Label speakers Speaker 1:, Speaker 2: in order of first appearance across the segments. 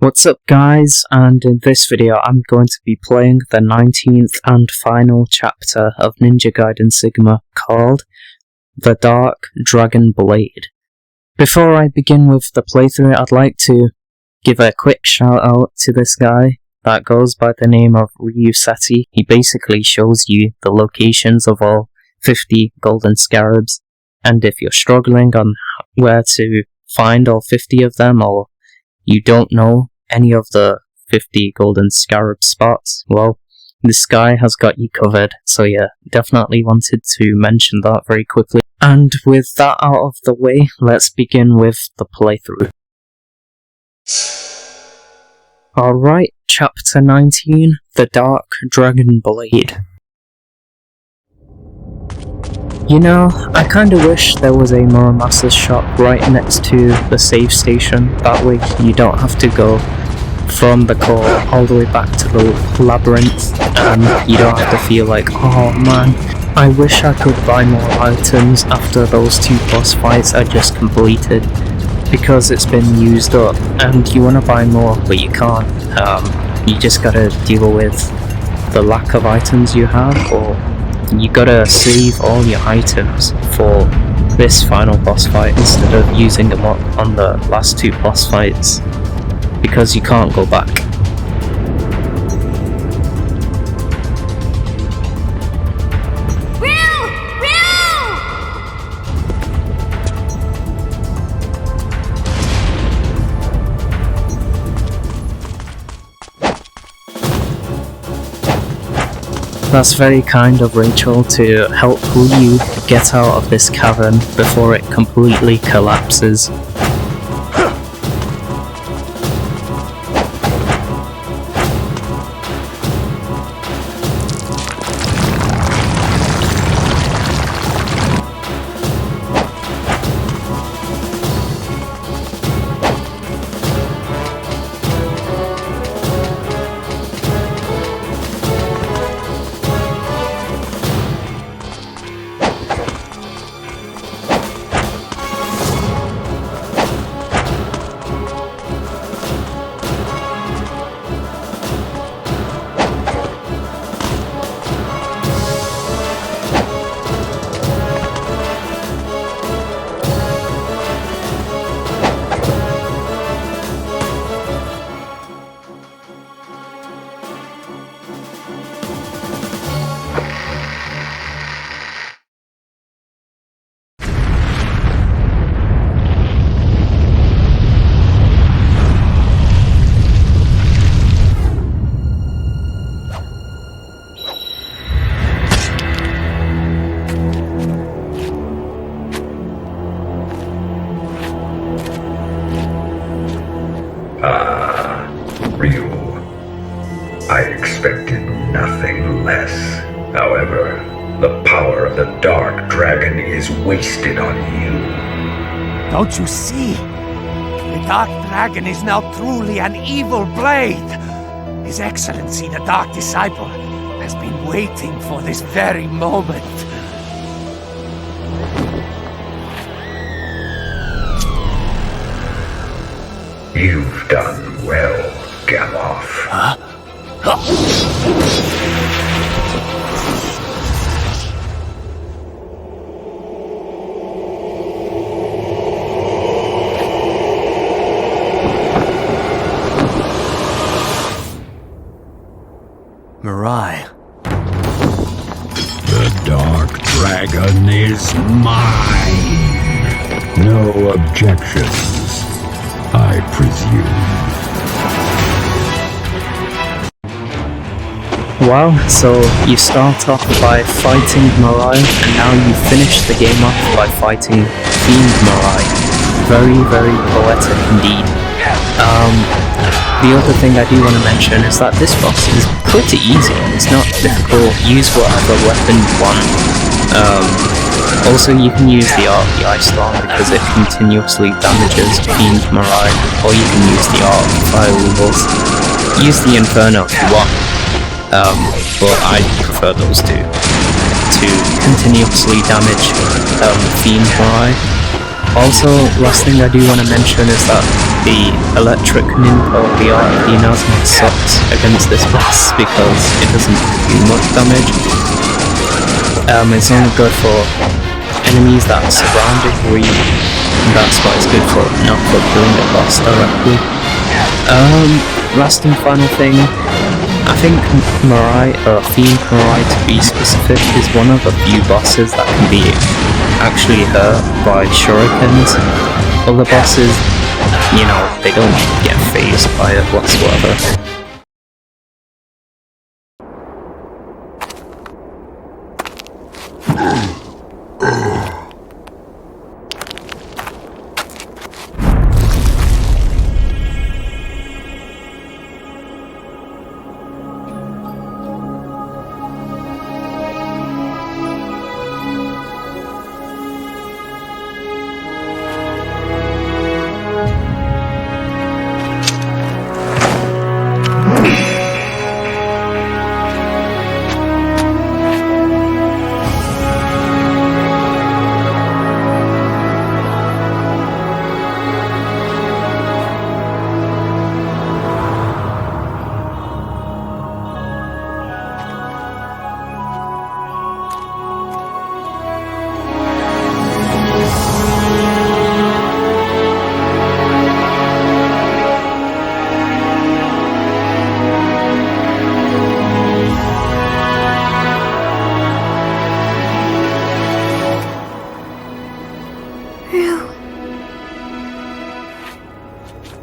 Speaker 1: What's up guys, and in this video I'm going to be playing the 19th and final chapter of Ninja Gaiden Sigma called The Dark Dragon Blade. Before I begin with the playthrough, I'd like to give a quick shout out to this guy that goes by the name of Ryuseti. He basically shows you the locations of all 50 golden scarabs, and if you're struggling on where to find all 50 of them, or you don't know any of the 50 golden scarab spots, well, this guy has got you covered. So yeah, definitely wanted to mention that very quickly. And with that out of the way, let's begin with the playthrough. Alright, chapter 19, The Dark Dragon Blade. You know, I kinda wish there was a Muramasa's shop right next to the save station. That way you don't have to go from the core all the way back to the labyrinth, and you don't have to feel like, oh man, I wish I could buy more items after those 2 boss fights I just completed, because it's been used up, and you wanna buy more but you can't. You just gotta deal with the lack of items you have, or you gotta save all your items for this final boss fight instead of using them up on the last 2 boss fights, because you can't go back. That's very kind of Rachel to help Ryu get out of this cavern before it completely collapses.
Speaker 2: Ryu, I expected nothing less. However, the power of the Dark Dragon is wasted on you.
Speaker 3: Don't you see? The Dark Dragon is now truly an evil blade. His Excellency, the Dark Disciple, has been waiting for this very moment.
Speaker 2: You've done well, Gamoth.
Speaker 3: Huh? Mirai.
Speaker 4: The Dark Dragon is mine. No objections, I presume.
Speaker 1: Wow, so you start off by fighting Mirai, and now you finish the game off by fighting Fiend Mirai. Very, very poetic indeed. The other thing I do want to mention is that this boss is pretty easy. It's not difficult. Use whatever weapon you want. Also, you can use the Art of the Ice Storm because it continuously damages Fiend Mirai, or you can use the Art of the Fire Weevils. Use the Inferno if you want. But I prefer those two to continuously damage Fiend Mirai. Also, last thing I do want to mention is that the electric ninpo, the art of the Inazuma, sucks against this boss because it doesn't do much damage. It's only good for enemies that are surrounded you, and that's what it's good for, not for killing the boss directly. Last and final thing, I think Mirai, or Fiend Mirai to be specific, is one of the few bosses that can be actually hurt by shurikens. Other bosses, you know, they don't get phased by it whatsoever.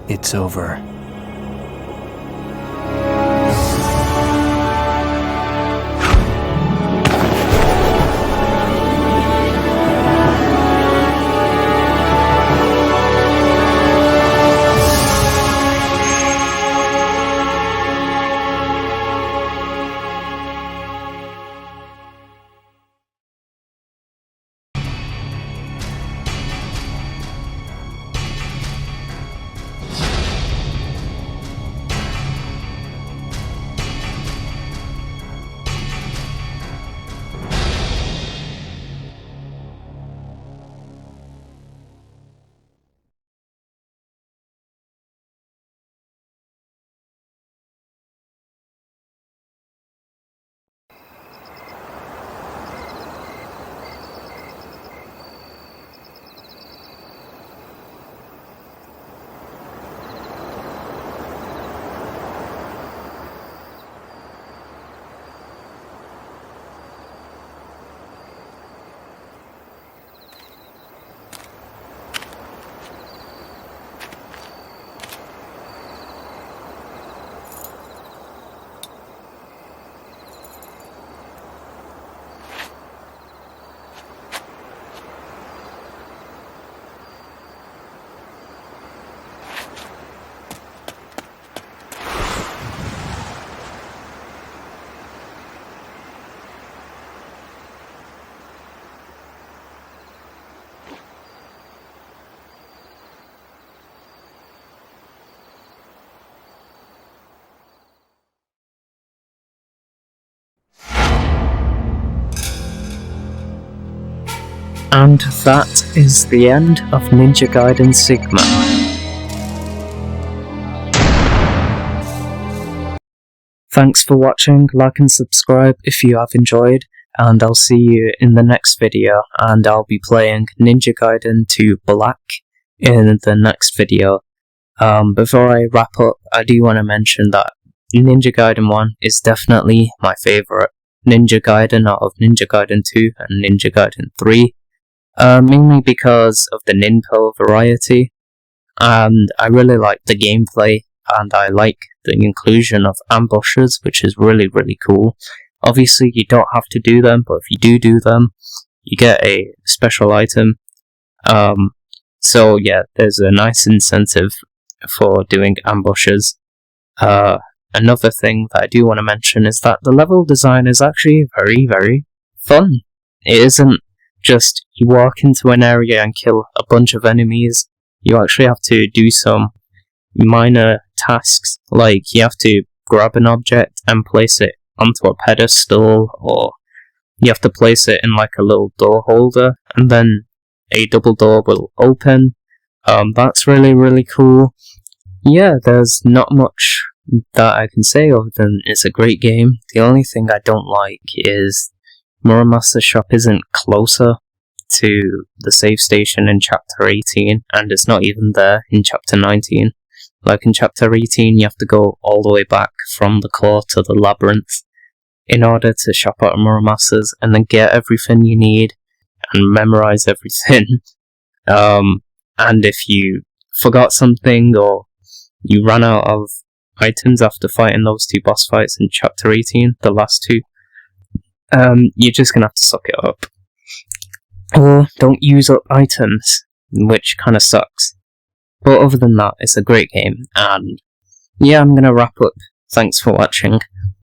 Speaker 3: It's over.
Speaker 1: And that is the end of Ninja Gaiden Sigma. Thanks for watching, like and subscribe if you have enjoyed, and I'll see you in the next video, and I'll be playing Ninja Gaiden 2 Black in the next video. Before I wrap up, I do want to mention that Ninja Gaiden 1 is definitely my favourite Ninja Gaiden out of Ninja Gaiden 2 and Ninja Gaiden 3. Mainly because of the ninpo variety, and I really like the gameplay, and I like the inclusion of ambushes, which is really cool. Obviously you don't have to do them, but if you do them, you get a special item. So yeah, there's a nice incentive for doing ambushes. Another thing that I do want to mention is that the level design is actually very fun. It isn't just you walk into an area and kill a bunch of enemies. You actually have to do some minor tasks, like you have to grab an object and place it onto a pedestal, or you have to place it in like a little door holder, and then a double door will open. That's really, really cool. Yeah, there's not much that I can say other than it's a great game. The only thing I don't like is Muramasa's shop isn't closer to the save station in Chapter 18, and it's not even there in Chapter 19. Like in Chapter 18, you have to go all the way back from the core to the labyrinth in order to shop at Muramasa's and then get everything you need and memorize everything. And if you forgot something or you ran out of items after fighting those 2 boss fights in Chapter 18, the last 2, you're just gonna have to suck it up. Or don't use up items, which kinda sucks. But other than that, it's a great game, and yeah, I'm gonna wrap up. Thanks for watching.